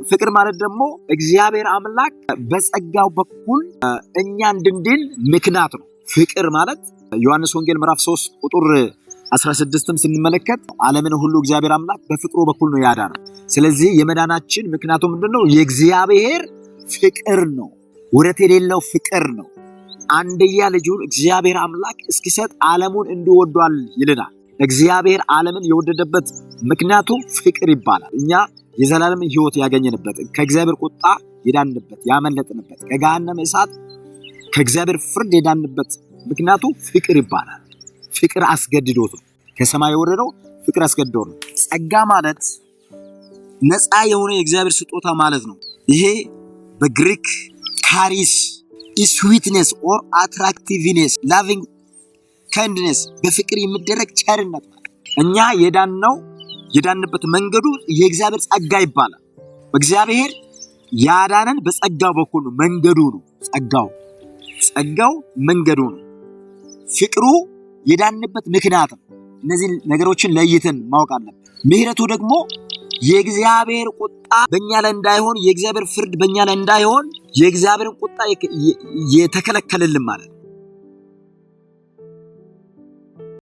ፍቅር ማለት ደግሞ እግዚአብሔር አምላክ በጸጋው በኩል እኛ እንድንድን ምክንያት ነው። ፍቅር ማለት ዮሐንስ ወንጌል ምዕራፍ 3 ቁጥር 16ም ስንመለከት ዓለምን ሁሉ እግዚአብሔር አምላክ በፍቅሩ በኩል ነው ያዳነው። ስለዚህ የመዳናችን ምክንያቱ ምንድነው? የእግዚአብሔር ፍቅር ነው። ወረት የሌለው ፍቅር ነው። አንድያ ልጁን እግዚአብሔር አምላክ እስኪሰጥ ዓለሙን እንዲወዷል ይልናል። እግዚአብሔር ዓለምን የወደደበት ምክንያቱ ፍቅር ይባላል። እኛ የዘላለም ሕይወት ያገኘንበት፣ ከእግዚአብሔር ቁጣ የዳንበት፣ ያመለጥንበት፣ ከገሃነመ እሳት ከእግዚአብሔር ፍርድ የዳንበት ምክንያቱ ፍቅር ይባላል። ፍቅር አስገድዶት ነው። ከሰማይ የወረደው ፍቅር አስገድዶት ነው። ጸጋ ማለት ነፃ የሆነ የእግዚአብሔር ስጦታ ማለት ነው። ይሄ በግሪክ ካሪስ ስዊትነስ ኦር አትራክቲቭነስ ላቪንግ ካይንድነስ በፍቅር የሚደረግ ቸርነት ማለት። እኛ የዳንበት መንገዱ የእግዚአብሔር ጸጋ ይባላል። እግዚአብሔር ያዳነን በጸጋው በኩል ነው። መንገዱ ነው ጸጋው መንገዱ ነው። ፍቅሩ የዳንበት ምክንያት ነው። እነዚህ ነገሮችን ለይተን ማወቅ አለብን። ምህረቱ ደግሞ የእግዚአብሔር ቁጣ በእኛ ላይ እንዳይሆን፣ የእግዚአብሔር ፍርድ በእኛ ላይ እንዳይሆን የእግዚአብሔርን ቁጣ የተከለከለልን ማለት ነው።